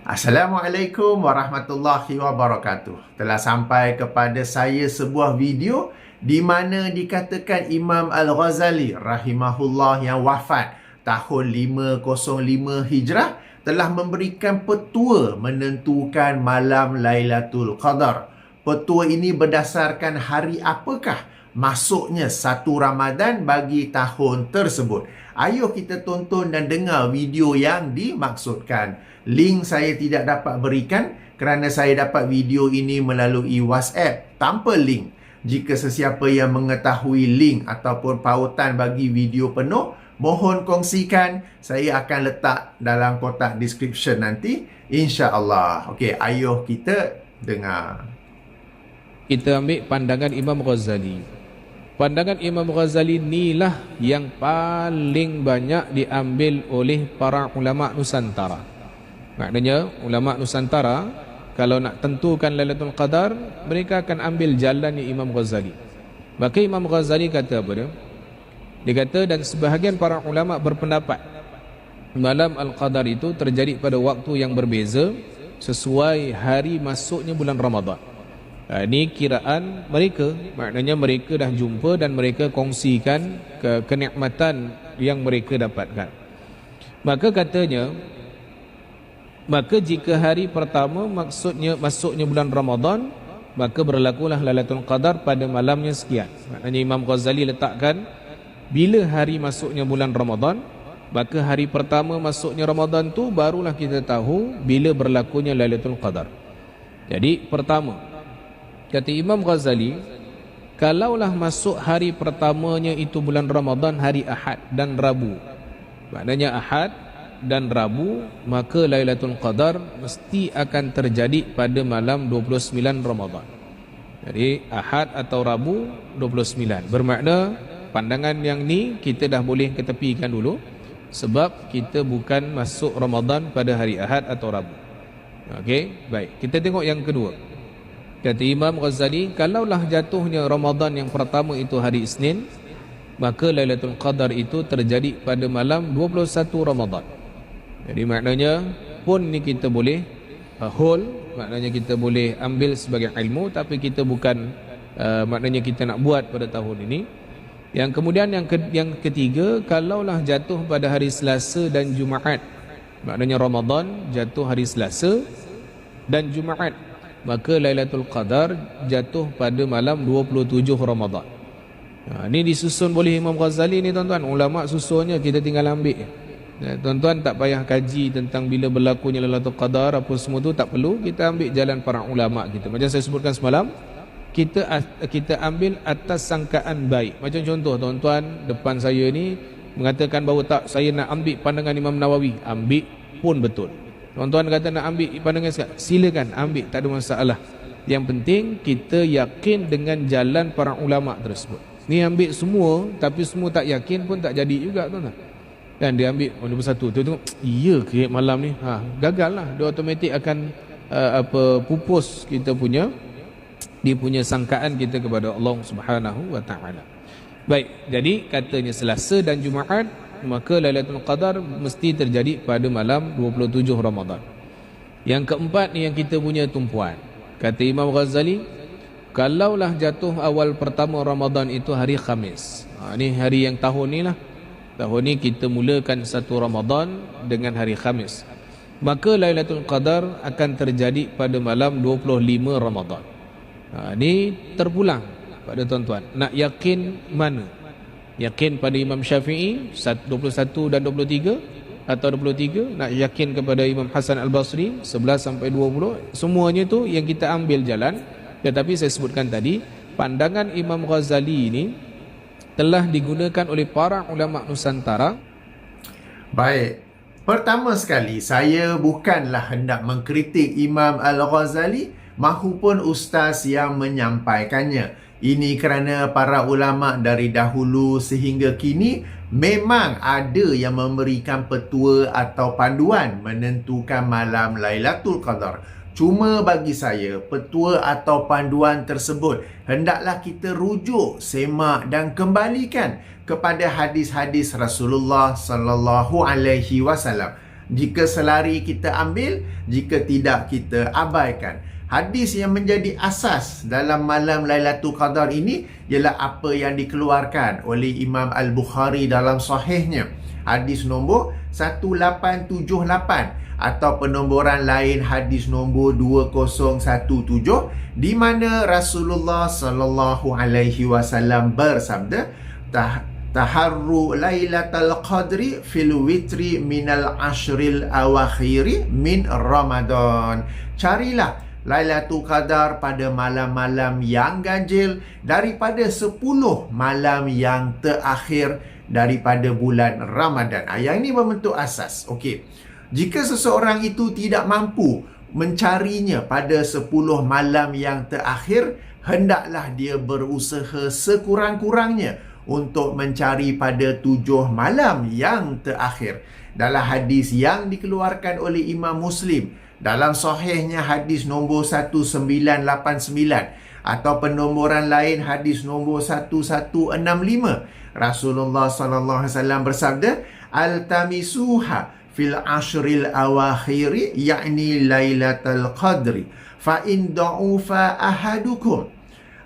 Assalamualaikum warahmatullahi wabarakatuh. Telah sampai kepada saya sebuah video di mana dikatakan Imam Al-Ghazali rahimahullah yang wafat tahun 505 Hijrah telah memberikan petua menentukan malam Lailatul Qadar. Petua ini berdasarkan hari apakah masuknya 1 Ramadan bagi tahun tersebut. Ayuh kita tonton dan dengar video yang dimaksudkan. Link saya tidak dapat berikan kerana saya dapat video ini melalui WhatsApp tanpa link. Jika sesiapa yang mengetahui link ataupun pautan bagi video penuh, mohon kongsikan. Saya akan letak dalam kotak description nanti, insya-Allah. Okey, ayuh kita dengar. Kita ambil pandangan Imam Ghazali. Pandangan Imam Ghazali inilah yang paling banyak diambil oleh para ulama Nusantara. Maknanya ulama Nusantara kalau nak tentukan Lailatul Qadar, mereka akan ambil jalannya Imam Ghazali. Maka Imam Ghazali kata apa dia? Dia kata, dan sebahagian para ulama berpendapat malam Al-Qadar itu terjadi pada waktu yang berbeza sesuai hari masuknya bulan Ramadan. Ini kiraan mereka, maknanya mereka dah jumpa dan mereka kongsikan kenikmatan yang mereka dapatkan. Maka katanya, maka jika hari pertama masuknya bulan Ramadan, maka berlakulah Lailatul Qadar pada malamnya sekian. Maknanya Imam Ghazali letakkan bila hari masuknya bulan Ramadan, maka hari pertama masuknya Ramadan tu barulah kita tahu bila berlakunya Lailatul Qadar. Jadi pertama, kata Imam Ghazali, kalaulah masuk hari pertamanya itu bulan Ramadan hari Ahad dan Rabu, maknanya Ahad dan Rabu, maka Lailatul Qadar mesti akan terjadi pada malam 29 Ramadan. Jadi Ahad atau Rabu 29. Bermakna pandangan yang ni kita dah boleh ketepikan dulu, sebab kita bukan masuk Ramadan pada hari Ahad atau Rabu. Okey, baik. Kita tengok yang kedua. Kata Imam Ghazali, kalaulah jatuhnya Ramadan yang pertama itu hari Isnin, maka Lailatul Qadar itu terjadi pada malam 21 Ramadan. Jadi maknanya pun ni kita boleh hold, maknanya kita boleh ambil sebagai ilmu, tapi kita bukan maknanya kita nak buat pada tahun ini. Yang kemudian yang ketiga, kalaulah jatuh pada hari Selasa dan Jumaat, maknanya Ramadan jatuh hari Selasa dan Jumaat, maka Lailatul Qadar jatuh pada malam 27 Ramadan. Ini disusun oleh Imam Ghazali ni tuan-tuan. Ulama susunnya, kita tinggal ambil. Tuan-tuan tak payah kaji tentang bila berlakunya Lailatul Qadar apa semua tu, tak perlu. Kita ambil jalan para ulama kita. Macam saya sebutkan semalam, kita ambil atas sangkaan baik. Macam contoh tuan-tuan depan saya ni mengatakan bahawa tak, saya nak ambil pandangan Imam Nawawi. Ambil pun betul. Tuan-tuan kata nak ambil pandangan saya, silakan ambil, tak ada masalah. Yang penting kita yakin dengan jalan para ulama tersebut. Ni ambil semua tapi semua tak yakin pun tak jadi juga tuan-tuan. Dan dia ambil 21 tu, tengok iya ke malam ni, gagal lah. Dia automatik akan pupus kita punya sangkaan kita kepada Allah Subhanahu wa taala. Baik, jadi katanya Selasa dan Jumaat, maka Lailatul Qadar mesti terjadi pada malam 27 Ramadan. Yang keempat ni yang kita punya tumpuan. Kata Imam Ghazali, kalaulah jatuh awal pertama Ramadan itu hari Khamis. Ni hari yang tahun ni lah. Tahun ni kita mulakan 1 Ramadan dengan hari Khamis, maka Lailatul Qadar akan terjadi pada malam 25 Ramadan. Ni terpulang pada tuan-tuan. Nak yakin mana? Yakin pada Imam Syafi'i 21 dan 23 atau 23? Nak yakin kepada Imam Hasan Al-Basri 11 sampai 20? Semuanya tu yang kita ambil jalan. Tetapi saya sebutkan tadi, pandangan Imam Ghazali ini telah digunakan oleh para ulama Nusantara. Baik, pertama sekali saya bukanlah hendak mengkritik Imam Al-Ghazali mahupun ustaz yang menyampaikannya. Ini kerana para ulama dari dahulu sehingga kini memang ada yang memberikan petua atau panduan menentukan malam Lailatul Qadar. Cuma bagi saya, petua atau panduan tersebut hendaklah kita rujuk, semak dan kembalikan kepada hadis-hadis Rasulullah sallallahu alaihi wasallam. Jika selari kita ambil, jika tidak kita abaikan. Hadis yang menjadi asas dalam malam Lailatul Qadar ini ialah apa yang dikeluarkan oleh Imam Al-Bukhari dalam sahihnya. Hadis nombor 1878 atau penomboran lain hadis nombor 2017, di mana Rasulullah sallallahu alaihi wasallam bersabda, taharru lailatul qadri fil witri minal ashril awakhiri min Ramadan. Carilah Lailatul Qadar pada malam-malam yang ganjil daripada 10 malam yang terakhir daripada bulan Ramadan. Yang ini membentuk asas. Okey. Jika seseorang itu tidak mampu mencarinya pada 10 malam yang terakhir, hendaklah dia berusaha sekurang-kurangnya untuk mencari pada 7 malam yang terakhir. Dalam hadis yang dikeluarkan oleh Imam Muslim, dalam sahihnya hadis nombor 1989 atau penomboran lain hadis nombor 1165, Rasulullah sallallahu alaihi wasallam bersabda, altamisuha fil ashril awakhiri, yakni lailatul qadri, fa in da'ufa ahadukum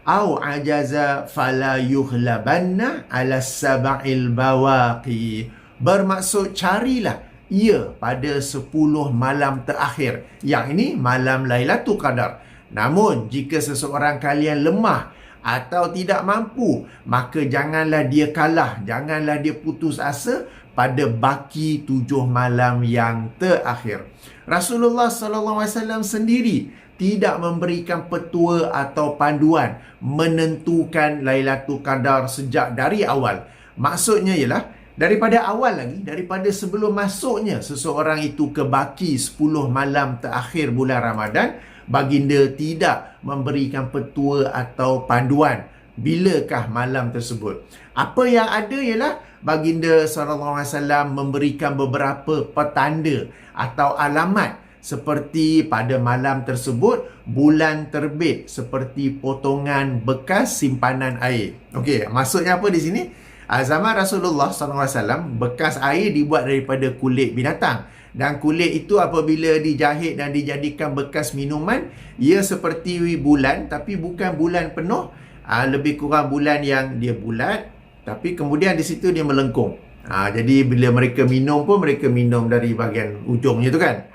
au ajaza fala yughlabanna ala sab'il bawaqi. Bermaksud carilah ia pada 10 malam terakhir, yang ini malam Lailatul Qadar. Namun jika seseorang kalian lemah atau tidak mampu, maka janganlah dia kalah, janganlah dia putus asa pada baki 7 malam yang terakhir. Rasulullah SAW sendiri tidak memberikan petua atau panduan menentukan Lailatul Qadar sejak dari awal. Maksudnya ialah daripada awal lagi, daripada sebelum masuknya seseorang itu ke baki 10 malam terakhir bulan Ramadan, baginda tidak memberikan petua atau panduan bilakah malam tersebut. Apa yang ada ialah baginda SAW memberikan beberapa petanda atau alamat, seperti pada malam tersebut bulan terbit seperti potongan bekas simpanan air. Okey, maksudnya apa di sini? Zaman Rasulullah SAW, bekas air dibuat daripada kulit binatang. Dan kulit itu apabila dijahit dan dijadikan bekas minuman, ia seperti bulan, tapi bukan bulan penuh. Lebih kurang bulan yang dia bulat, tapi kemudian di situ dia melengkung. Jadi bila mereka minum pun, mereka minum dari bahagian ujungnya tu kan.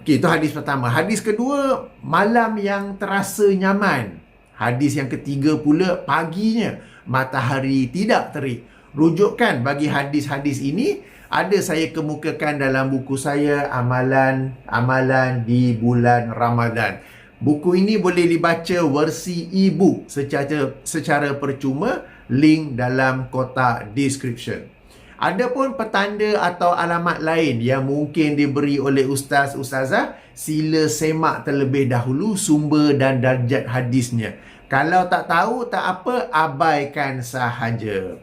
Okey, itu hadis pertama. Hadis kedua, malam yang terasa nyaman. Hadis yang ketiga pula, paginya matahari tidak terik. Rujukan bagi hadis-hadis ini ada saya kemukakan dalam buku saya, Amalan di Bulan Ramadan. Buku ini boleh dibaca versi e-book secara percuma, link dalam kotak description. Adapun petanda atau alamat lain yang mungkin diberi oleh ustaz-ustazah, sila semak terlebih dahulu sumber dan darjat hadisnya. Kalau tak tahu, tak apa, abaikan sahaja.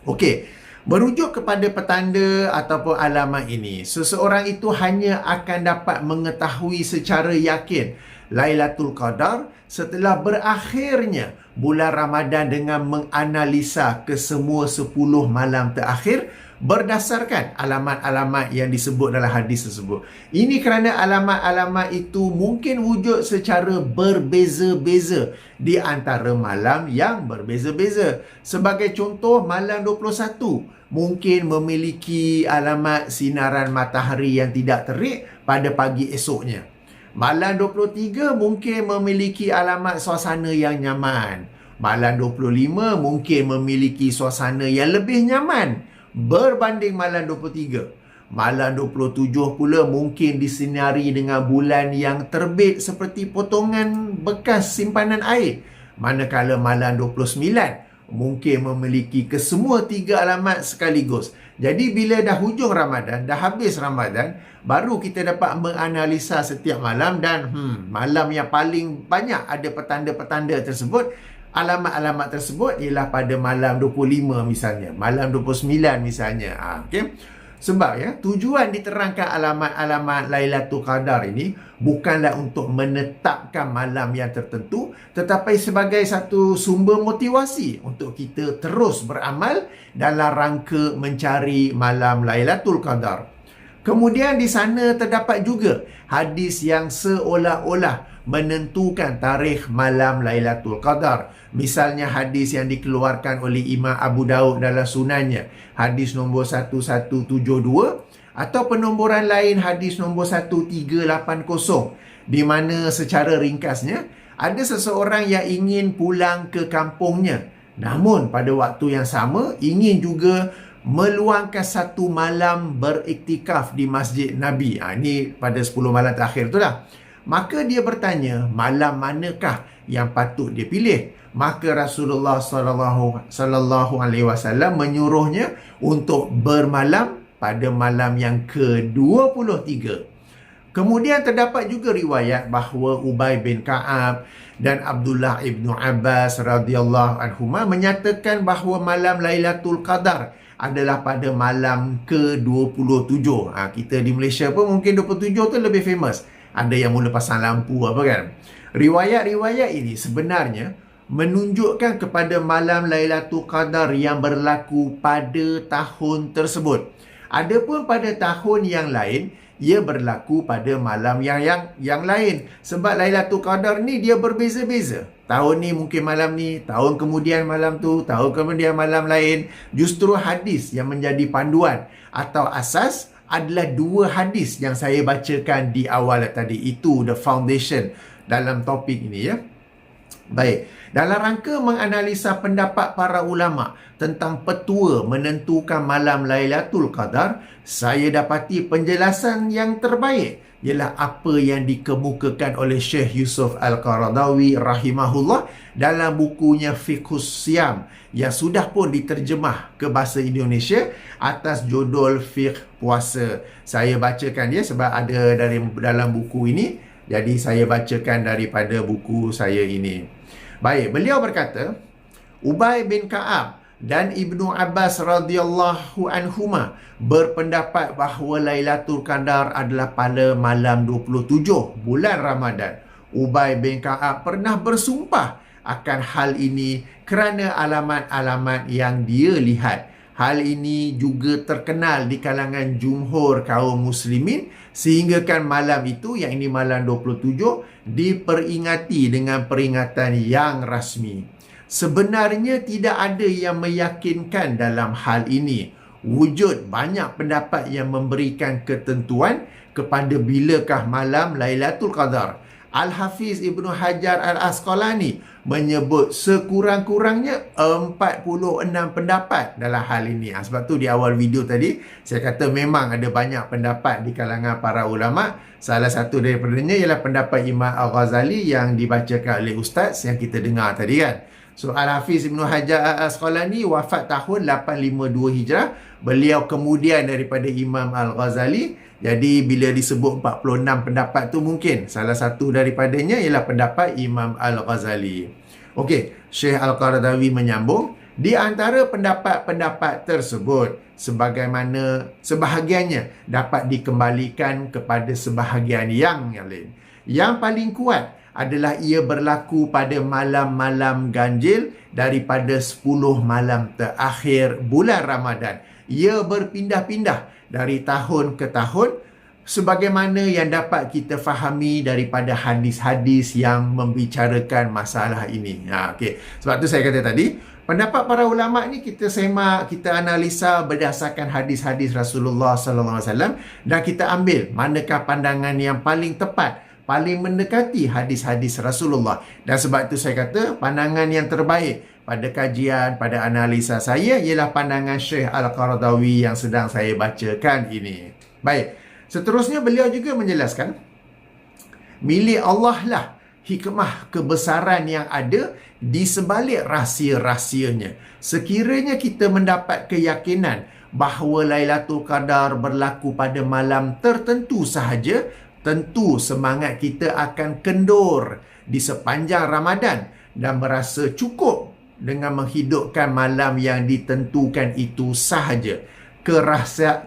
Okey, merujuk kepada petanda ataupun alamat ini, seseorang itu hanya akan dapat mengetahui secara yakin Lailatul Qadar setelah berakhirnya bulan Ramadan dengan menganalisa kesemua 10 malam terakhir berdasarkan alamat-alamat yang disebut dalam hadis tersebut. Ini kerana alamat-alamat itu mungkin wujud secara berbeza-beza di antara malam yang berbeza-beza. Sebagai contoh, malam 21 mungkin memiliki alamat sinaran matahari yang tidak terik pada pagi esoknya. Malam 23 mungkin memiliki alamat suasana yang nyaman. Malam 25 mungkin memiliki suasana yang lebih nyaman berbanding malam 23. Malam 27 pula mungkin disinari dengan bulan yang terbit seperti potongan bekas simpanan air. Manakala malam 29 mungkin memiliki kesemua 3 alamat sekaligus. Jadi bila dah hujung Ramadan, dah habis Ramadan, baru kita dapat menganalisa setiap malam dan malam yang paling banyak ada petanda-petanda tersebut, alamat-alamat tersebut ialah pada malam 25 misalnya, malam 29 misalnya. Okay? Sebab ya, tujuan diterangkan alamat-alamat Lailatul Qadar ini bukanlah untuk menetapkan malam yang tertentu, tetapi sebagai satu sumber motivasi untuk kita terus beramal dalam rangka mencari malam Lailatul Qadar. Kemudian di sana terdapat juga hadis yang seolah-olah menentukan tarikh malam Lailatul Qadar. Misalnya hadis yang dikeluarkan oleh Imam Abu Daud dalam sunannya, hadis nombor 1172, atau penomboran lain hadis nombor 1380, di mana secara ringkasnya ada seseorang yang ingin pulang ke kampungnya, namun pada waktu yang sama ingin juga meluangkan satu malam beriktikaf di Masjid Nabi. Ini pada 10 malam terakhir tu lah. Maka dia bertanya, malam manakah yang patut dia pilih? Maka Rasulullah sallallahu alaihi wasallam menyuruhnya untuk bermalam pada malam yang ke-23. Kemudian terdapat juga riwayat bahawa Ubay bin Ka'ab dan Abdullah ibnu Abbas radhiyallahu anhuma menyatakan bahawa malam Lailatul Qadar adalah pada malam ke-27. Kita di Malaysia pun mungkin 27 tu lebih famous. Ada yang mula pasang lampu apa kan. Riwayat-riwayat ini sebenarnya menunjukkan kepada malam Lailatul Qadar yang berlaku pada tahun tersebut. Adapun pada tahun yang lain, ia berlaku pada malam yang lain. Sebab Lailatul Qadar ni dia berbeza-beza. Tahun ni mungkin malam ni, tahun kemudian malam tu, tahun kemudian malam lain. Justru hadis yang menjadi panduan atau asas adalah dua hadis yang saya bacakan di awal tadi. Itu the foundation dalam topik ini ya. Baik, dalam rangka menganalisa pendapat para ulama tentang petua menentukan malam Lailatul Qadar, saya dapati penjelasan yang terbaik ialah apa yang dikemukakan oleh Syekh Yusuf Al-Qaradawi rahimahullah dalam bukunya Fiqhus Siyam yang sudah pun diterjemah ke bahasa Indonesia atas judul Fiqh Puasa. Saya bacakan dia sebab ada dalam buku ini, jadi saya bacakan daripada buku saya ini. Baik, beliau berkata, Ubay bin Ka'ab dan Ibnu Abbas radhiyallahu anhuma berpendapat bahawa Lailatul Qadar adalah pada malam 27 bulan Ramadan. Ubay bin Ka'ab pernah bersumpah akan hal ini kerana alamat-alamat yang dia lihat. Hal ini juga terkenal di kalangan jumhur kaum muslimin sehinggakan malam itu, yang ini malam 27, diperingati dengan peringatan yang rasmi. Sebenarnya tidak ada yang meyakinkan dalam hal ini. Wujud banyak pendapat yang memberikan ketentuan kepada bilakah malam Lailatul Qadar. Al-Hafiz Ibnu Hajar Al-Asqalani menyebut sekurang-kurangnya 46 pendapat dalam hal ini. Sebab tu di awal video tadi saya kata memang ada banyak pendapat di kalangan para ulama. Salah satu daripadanya ialah pendapat Imam Al-Ghazali yang dibacakan oleh Ustaz yang kita dengar tadi kan. So Al-Hafiz Ibnu Hajar Al-Asqalani wafat tahun 852 Hijrah. Beliau kemudian daripada Imam Al-Ghazali. Jadi bila disebut 46 pendapat tu mungkin salah satu daripadanya ialah pendapat Imam Al-Ghazali. Okey, Syekh Al-Qaradawi menyambung, di antara pendapat-pendapat tersebut sebahagiannya dapat dikembalikan kepada sebahagian yang lain. Yang paling kuat adalah ia berlaku pada malam-malam ganjil daripada 10 malam terakhir bulan Ramadan. Ia berpindah-pindah dari tahun ke tahun sebagaimana yang dapat kita fahami daripada hadis-hadis yang membicarakan masalah ini. Okay. Sebab tu saya kata tadi, pendapat para ulama ni kita semak, kita analisa berdasarkan hadis-hadis Rasulullah sallallahu alaihi wasallam dan kita ambil manakah pandangan yang paling tepat, paling mendekati hadis-hadis Rasulullah. Dan sebab itu saya kata pandangan yang terbaik pada kajian, pada analisa saya ialah pandangan Syekh Al-Qaradawi yang sedang saya bacakan ini. Baik, seterusnya beliau juga menjelaskan, milik Allah lah hikmah kebesaran yang ada di sebalik rahsia-rahsianya. Sekiranya kita mendapat keyakinan bahawa Lailatul Qadar berlaku pada malam tertentu sahaja, tentu semangat kita akan kendur di sepanjang Ramadan dan merasa cukup dengan menghidupkan malam yang ditentukan itu sahaja.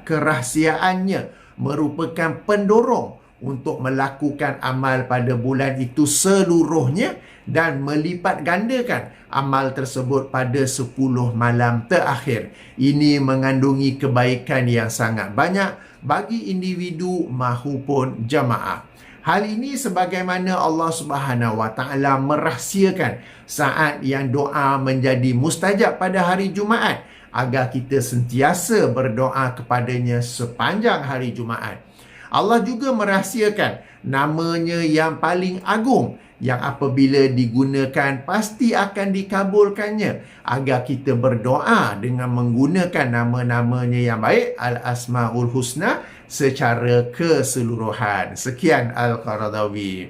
Kerahsiaannya merupakan pendorong untuk melakukan amal pada bulan itu seluruhnya dan melipat gandakan amal tersebut pada 10 malam terakhir. Ini mengandungi kebaikan yang sangat banyak bagi individu mahupun jamaah. Hal ini sebagaimana Allah Subhanahu Wa Taala merahsiakan saat yang doa menjadi mustajab pada hari Jumaat agar kita sentiasa berdoa kepadanya sepanjang hari Jumaat. Allah juga merahsiakan namanya yang paling agung yang apabila digunakan pasti akan dikabulkannya agar kita berdoa dengan menggunakan nama-namanya yang baik, Al-Asmaul Husna, secara keseluruhan. Sekian Al-Qaradawi.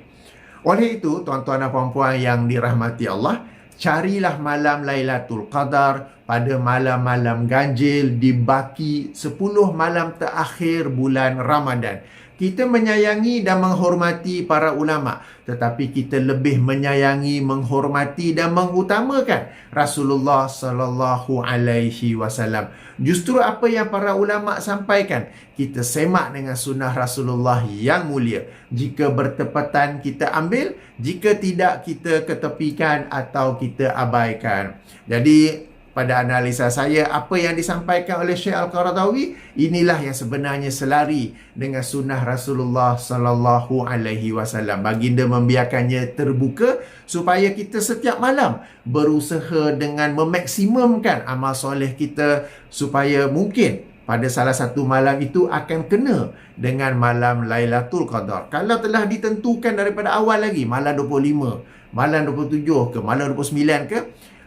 Oleh itu, tuan-tuan dan puan-puan yang dirahmati Allah, carilah malam Lailatul Qadar pada malam-malam ganjil di baki 10 malam terakhir bulan Ramadan. Kita menyayangi dan menghormati para ulama, tetapi kita lebih menyayangi, menghormati dan mengutamakan Rasulullah sallallahu alaihi wasallam. Justru apa yang para ulama sampaikan, kita semak dengan sunnah Rasulullah yang mulia. Jika bertepatan, kita ambil. Jika tidak, kita ketepikan atau kita abaikan. Jadi, pada analisa saya, apa yang disampaikan oleh Syekh Al-Qaradawi, inilah yang sebenarnya selari dengan sunnah Rasulullah sallallahu alaihi wasallam. Baginda membiarkannya terbuka supaya kita setiap malam berusaha dengan memaksimumkan amal soleh kita supaya mungkin pada salah satu malam itu akan kena dengan malam Lailatul Qadar. Kalau telah ditentukan daripada awal lagi, malam 25, malam 27 ke, malam 29 ke,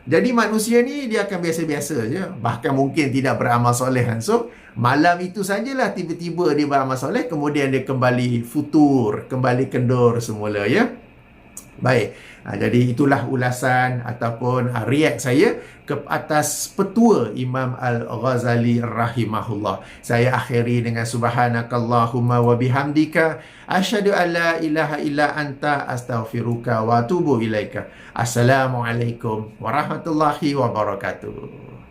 jadi manusia ni dia akan biasa-biasa je. Bahkan mungkin tidak beramal soleh langsung. Malam itu sajalah tiba-tiba dia beramal soleh, kemudian dia kembali futur, kembali kendur semula, ya. Baik. Jadi itulah ulasan ataupun react saya ke atas petua Imam Al-Ghazali rahimahullah. Saya akhiri dengan subhanakallahumma wa bihamdika asyhadu an la ilaha illa anta astaghfiruka wa atubu ilaika. Assalamualaikum warahmatullahi wabarakatuh.